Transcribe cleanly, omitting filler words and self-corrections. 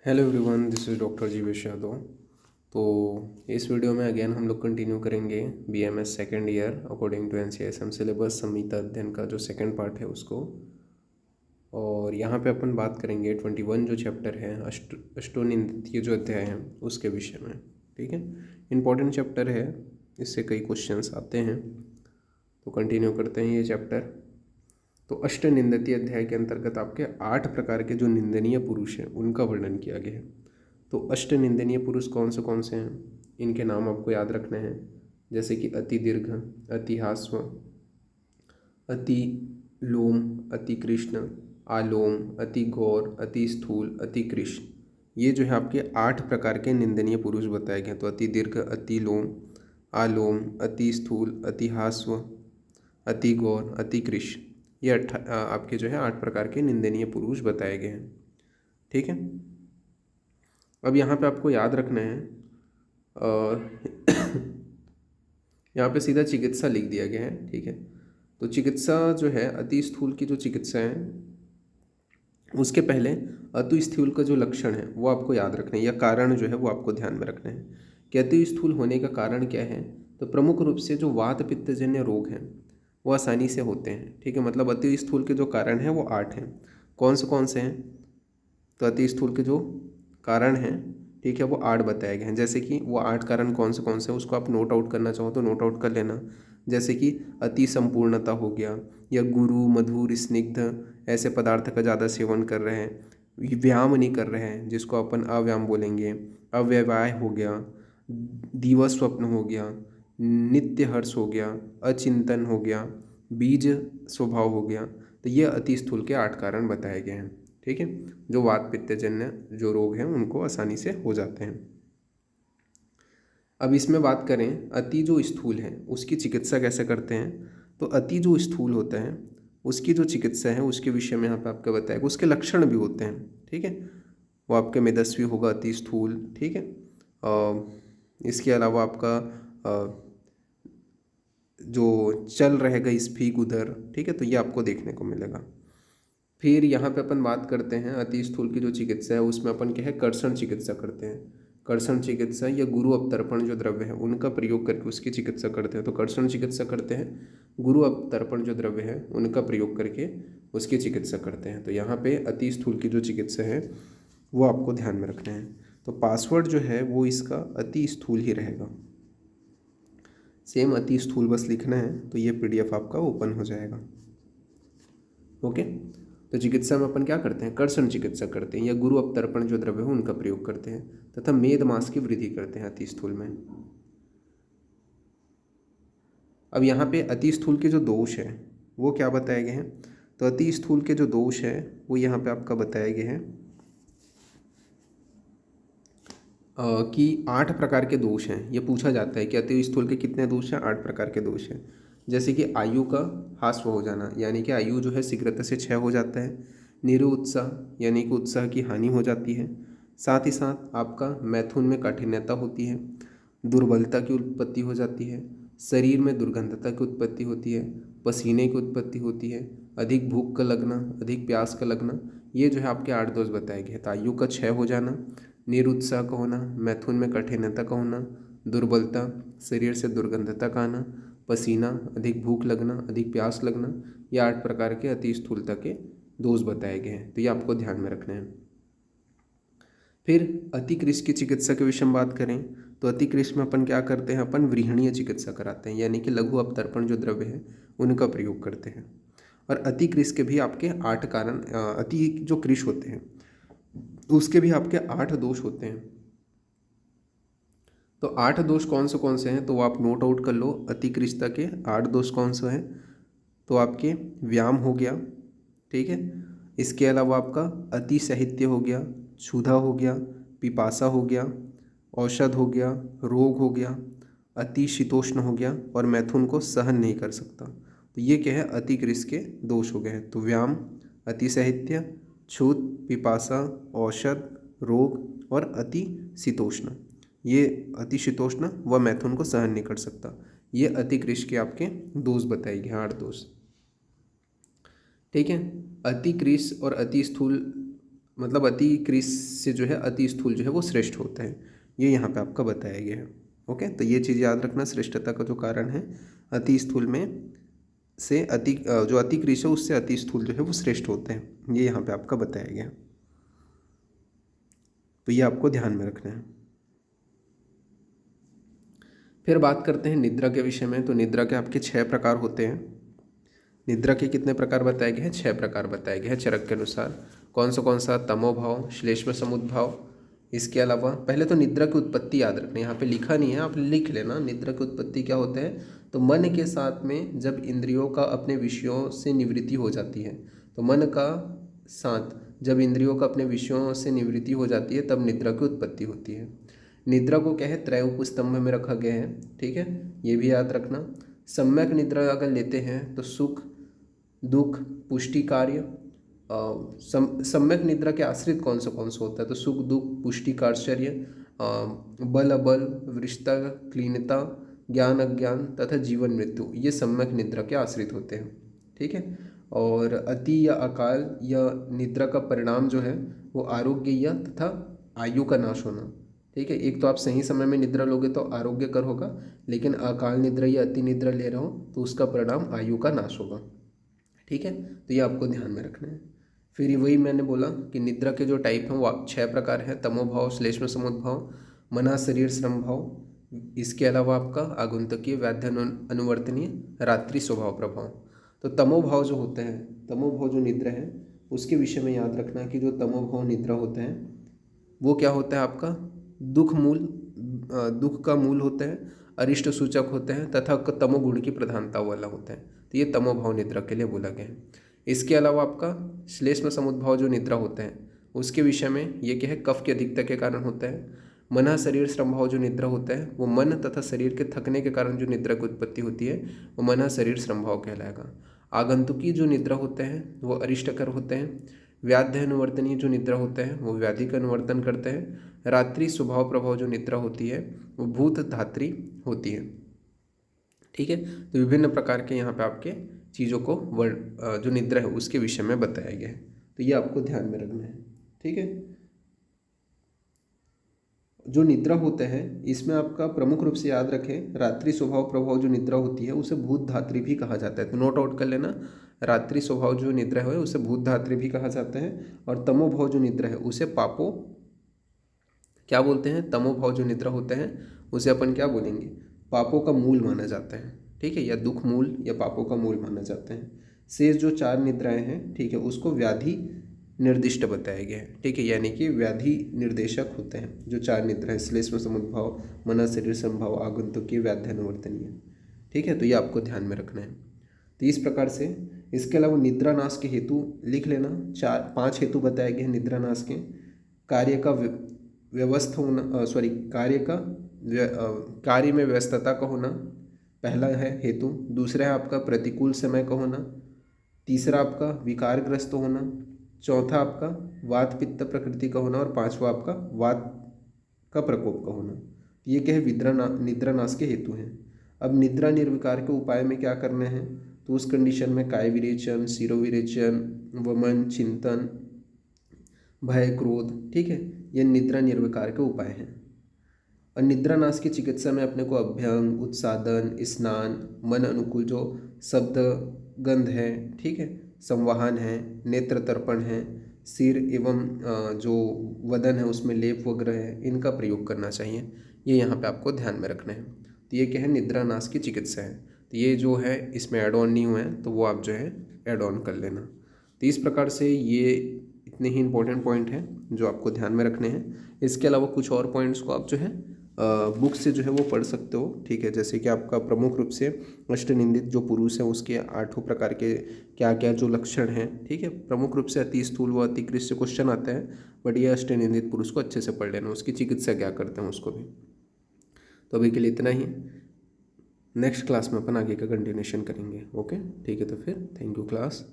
Hello everyone, this is doctor Jeevesh Yadav. तो इस video में अगेन हम लोग कंटिन्यू करेंगे BMS second year according to NCERT syllabus संहिता अध्ययन का जो सेकंड पार्ट है उसको। और यहाँ पे अपन बात करेंगे 21 जो चैप्टर है अष्टोनिंद्यिय जो अध्याय हैं उसके विषय में। ठीक है, इम्पॉर्टेंट चैप्टर है, इससे कई क्वेश्चंस आते हैं। तो कंटिन्यू करते हैं ये चैप्टर। तो अष्टनिंदतीय अध्याय के अंतर्गत आपके 8 प्रकार के जो निंदनीय पुरुष हैं उनका वर्णन किया गया है। तो अष्टनिंदनीय पुरुष कौन से हैं, इनके नाम आपको याद रखने हैं। जैसे कि अति दीर्घ, अति हास्व, अति लोम, अति कृष्ण, आलोम, अति घोर, अति स्थूल, अति कृष्ण। ये जो है आपके 8 प्रकार के निंदनीय पुरुष बताए गए। तो अति दीर्घ, अति लोम, आलोम, अति स्थूल, अति हास्व, अति गौर, अति कृष्ण, ये आपके जो है 8 प्रकार के निंदनीय पुरुष बताए गए हैं। ठीक है, अब यहाँ पे आपको याद रखना है, यहाँ पे सीधा चिकित्सा लिख दिया गया है। ठीक है, तो चिकित्सा जो है अति स्थूल की जो चिकित्सा है उसके पहले अति स्थूल का जो लक्षण है वो आपको याद रखना है, या कारण जो है वो आपको ध्यान में रखना है कि अति स्थूल होने का कारण क्या है। तो प्रमुख रूप से जो वात पित्तजन्य रोग हैं वो आसानी से होते हैं। ठीक है, मतलब अति स्थूल के जो कारण हैं वो 8 हैं। कौन से हैं, तो अति स्थूल के जो कारण हैं, ठीक है, वो 8 बताए गए हैं। जैसे कि वो 8 कारण कौन से हैं उसको आप नोट आउट करना चाहो तो नोट आउट कर लेना। जैसे कि अति संपूर्णता हो गया, या गुरु, मधुर, स्निग्ध ऐसे पदार्थ का ज़्यादा सेवन कर रहे हैं, व्यायाम नहीं कर रहे हैं जिसको अपन अव्यायाम बोलेंगे, अव्यवाय हो गया, दिवस स्वप्न हो गया, नित्य हर्ष हो गया, अचिंतन हो गया, बीज स्वभाव हो गया। तो ये अति स्थूल के 8 कारण बताए गए हैं। ठीक है, जो वात पित्तजन्य जो रोग हैं उनको आसानी से हो जाते हैं। अब इसमें बात करें अति जो स्थूल है उसकी चिकित्सा कैसे करते हैं। तो अति जो स्थूल होता है उसकी जो चिकित्सा है उसके विषय में यहाँ पे आपको बताएगा। उसके लक्षण भी होते हैं। ठीक है, वो आपके मेदस्वी होगा अति स्थूल। ठीक है, इसके अलावा आपका जो चल रहेगा स्फीग उधर। ठीक है, तो ये आपको देखने को मिलेगा। फिर यहाँ पे अपन बात करते हैं अति स्थूल की जो चिकित्सा है उसमें अपन क्या है, कर्षण चिकित्सा करते हैं। कर्षण चिकित्सा या गुरु अवतर्पण जो द्रव्य है उनका प्रयोग करके उसकी चिकित्सा करते हैं। तो कर्षण चिकित्सा करते हैं, गुरु अवतर्पण जो द्रव्य है उनका प्रयोग करके उसकी चिकित्सा करते हैं। तो यहाँ पे अति स्थूल की जो चिकित्सा है वो आपको ध्यान में रखना है। तो पासवर्ड जो है वो इसका अति स्थूल ही रहेगा, सेम अति स्थूल बस लिखना है तो ये PDF आपका ओपन हो जाएगा। ओके, तो चिकित्सा में अपन क्या करते हैं, कर्षण चिकित्सा करते हैं या गुरु अवतर्पण जो द्रव्य है उनका प्रयोग करते हैं तथा मेद मास की वृद्धि करते हैं अति स्थूल में। अब यहाँ पे अति स्थूल के जो दोष है वो क्या बताए गए हैं। तो अति स्थूल के जो दोष है वो यहाँ पे आपका बताए गए हैं कि 8 प्रकार के दोष हैं। ये पूछा जाता है कि अति स्थूल के कितने दोष हैं, 8 प्रकार के दोष हैं। जैसे कि आयु का ह्रास हो जाना, यानी कि आयु जो है शीघ्रता से क्षय हो जाता है। निरुत्साह, यानी कि उत्साह की हानि हो जाती है। साथ ही साथ आपका मैथुन में काठिन्यता होती है, दुर्बलता की उत्पत्ति हो जाती है, शरीर में दुर्गंधता की उत्पत्ति होती है, पसीने की उत्पत्ति होती है, अधिक भूख का लगना, अधिक प्यास का लगना। ये जो है आपके 8 दोष बताए गए। तो आयु का क्षय हो जाना, निरुत्साह का होना, मैथुन में कठिनता का होना, दुर्बलता, शरीर से दुर्गंधता का आना, पसीना, अधिक भूख लगना, अधिक प्यास लगना, ये 8 प्रकार के अति स्थूलता के दोष बताए गए हैं। तो ये आपको ध्यान में रखना है। फिर अति कृश की चिकित्सा के विषय में बात करें तो अति कृश में अपन क्या करते हैं, अपन व्रीहणीय चिकित्सा कराते हैं, यानी कि लघु अवतर्पण जो द्रव्य है उनका प्रयोग करते हैं। और अति कृश के भी आपके 8 कारण, अति जो कृश होते हैं उसके भी आपके 8 दोष होते हैं। तो 8 दोष कौन से हैं तो वो आप नोट आउट कर लो। अति कृशता के 8 दोष कौन से हैं, तो आपके व्यायाम हो गया। ठीक है, इसके अलावा आपका अति साहित्य हो गया, क्षुधा हो गया, पिपासा हो गया, औषध हो गया, रोग हो गया, अति शीतोष्ण हो गया और मैथुन को सहन नहीं कर सकता। तो ये क्या है, अति कृश के दोष हो गए हैं। तो व्यायाम, अति साहित्य, क्षुध, पिपासा, औषध, रोग और अति शीतोष्ण, ये अति शीतोष्ण व मैथुन को सहन नहीं कर सकता। ये अति कृश के आपके दोष बताए गए, 8 दोष। ठीक है, अति कृश और अति स्थूल मतलब अति क्रिस से जो है अति स्थूल जो है वो श्रेष्ठ होता है, ये यहाँ पे आपका बताया गया है। ओके, तो ये चीज़ याद रखना, श्रेष्ठता का जो कारण है अति स्थूल में से जो अति क्रिस है उससे अति स्थूल जो है वो श्रेष्ठ होते हैं, ये यहाँ पे आपका बताया गया है। तो ये आपको ध्यान में रखना है। फिर बात करते हैं निद्रा के विषय में। तो निद्रा के आपके 6 प्रकार होते हैं। निद्रा के कितने प्रकार बताए गए हैं? 6 प्रकार बताए गए हैं चरक के अनुसार। कौन सा? तमोभाव, श्लेष्म समुद्भाव। इसके अलावा पहले तो निद्रा की उत्पत्ति याद रखना, यहाँ पे लिखा नहीं है, आप लिख लेना। निद्रा की उत्पत्ति क्या होते हैं? तो मन के साथ में जब इंद्रियों का अपने विषयों से निवृत्ति हो जाती है, तो मन का साथ जब इंद्रियों का अपने विषयों से निवृत्ति हो जाती है तब निद्रा की उत्पत्ति होती है। निद्रा को क्या है? त्रय उपस्तंभ में रखा गया है, ठीक है, ये भी याद रखना। सम्यक निद्रा अगर लेते हैं तो सुख दुख पुष्टि कार्य। सम्यक निद्रा के आश्रित कौन सा होता है? तो सुख दुख पुष्टि कार्य, बल अबल, वृषता क्लीनता, ज्ञान अज्ञान तथा जीवन मृत्यु, ये सम्यक निद्रा के आश्रित होते हैं, ठीक है। और अति या अकाल या निद्रा का परिणाम जो है वो आरोग्य या तथा आयु का नाश होना, ठीक है। एक तो आप सही समय में निद्रा लोगे तो आरोग्यकर होगा, लेकिन अकाल निद्रा या अति निद्रा ले रहे हो तो उसका परिणाम आयु का नाश होगा, ठीक है। तो ये आपको ध्यान में रखना है। फिर वही मैंने बोला कि निद्रा के जो टाइप हैं वो 6 प्रकार हैं। तमोभाव, श्लेष्म समुद्भाव, मना शरीर श्रम भाव। इसके अलावा आपका आगुंतकीय, व्याध्य अनुवर्तनीय, रात्रि स्वभाव प्रभाव। तो तमोभाव जो होते हैं, तमोभाव जो निद्रा है उसके विषय में याद रखना कि जो तमोभाव निद्रा होते हैं वो क्या होता है आपका? दुख का मूल होते हैं, अरिष्ट सूचक होते हैं तथा तमोगुण की प्रधानता वाला होता है। तो ये तमोभाव निद्रा के लिए बोला गया है। इसके अलावा आपका श्लेष्म समुद्भाव जो निद्रा होते हैं उसके विषय में ये क्या है? कफ की अधिकता के कारण होता है। मन शरीर श्रम भाव जो निद्रा होता है वो मन तथा शरीर के थकने के कारण जो निद्रा की उत्पत्ति होती है वो मन शरीर श्रम भाव कहलाएगा। आगंतुकी जो निद्रा होते हैं वो अरिष्टकर होते हैं। व्याध्य अनुवर्तनीय जो निद्रा होते हैं वो व्याधि का अनुवर्तन करते हैं। रात्रि स्वभाव प्रभाव जो निद्रा होती है वो भूत धात्री होती है, ठीक है। तो विभिन्न प्रकार के यहाँ पे आपके चीज़ों को जो निद्रा है उसके विषय में बताया गया है, तो ये आपको ध्यान में रखना है, ठीक है। जो निद्रा होते हैं इसमें आपका प्रमुख रूप से याद रखें, रात्रि स्वभाव प्रभाव जो निद्रा होती है उसे भूत धात्री भी कहा जाता है। तो नोट आउट कर लेना, रात्रि स्वभाव जो निद्रा है उसे भूत धात्री भी कहा जाता है। और तमोभाव जो निद्रा है उसे पापो क्या बोलते हैं? तमोभाव जो निद्रा होते हैं उसे अपन क्या बोलेंगे? पापों का मूल माना जाता है, ठीक है, या दुख मूल या पापों का मूल माना जाता है। शेष जो 4 निद्राएं हैं, ठीक है, उसको व्याधि निर्दिष्ट बताया गया है, ठीक है, यानी कि व्याधि निर्देशक होते हैं जो 4 निद्राएं, श्लेष्म समुद्भाव, मन शरीर संभाव, आगंतुकीय, व्याध्यानुवर्तनीय, ठीक है। तो ये आपको ध्यान में रखना है। तो इस प्रकार से इसके अलावा निद्रा नाश के हेतु लिख लेना, 5 हेतु बताए गए हैं निद्रा नाश के। कार्य का व्यवस्था होना, कार्य में व्यस्तता का होना पहला है हेतु। दूसरा है आपका प्रतिकूल समय का होना। तीसरा आपका विकारग्रस्त होना। चौथा आपका वात पित्त प्रकृति का होना। और 5वां आपका वात का प्रकोप का होना। ये क्या है? निद्रा नाश के हेतु हैं। अब निद्रा निर्विकार के उपाय में क्या करना है? तो उस कंडीशन में काय विरेचन, शिरोविरेचन, वमन, चिंतन, भय, क्रोध, ठीक है, ये निद्रा निर्विकार के उपाय हैं। और निद्रा नाश की चिकित्सा में अपने को अभ्यंग, उत्सादन, स्नान, मन अनुकूल जो शब्द गंध है, ठीक है, संवाहन है, नेत्र तर्पण है, सिर एवं जो वदन है उसमें लेप वगैरह है, इनका प्रयोग करना चाहिए। ये यहाँ पे आपको ध्यान में रखना है। तो ये क्या है? निद्रा नाश की चिकित्सा है। तो ये जो है इसमें ऐड ऑन नहीं हुए हैं तो वो आप जो है ऐड ऑन कर लेना। तो इस प्रकार से ये इतने ही इंपॉर्टेंट पॉइंट हैं जो आपको ध्यान में रखने हैं। इसके अलावा कुछ और पॉइंट्स को आप जो है बुक से जो है वो पढ़ सकते हो, ठीक है। जैसे कि आपका प्रमुख रूप से अष्टनिंदित जो पुरुष है उसके 8 प्रकार के क्या क्या जो लक्षण हैं, ठीक है। प्रमुख रूप से अति स्थूल व अति कृष्ण से क्वेश्चन आते हैं, बट ये अष्टनिंदित पुरुष को अच्छे से पढ़ लेना, उसकी चिकित्सा क्या करते हैं उसको भी। तो अभी के लिए इतना ही, नेक्स्ट क्लास में अपन आगे का कंटिन्यूशन करेंगे। ओके, ठीक है, तो फिर थैंक यू क्लास।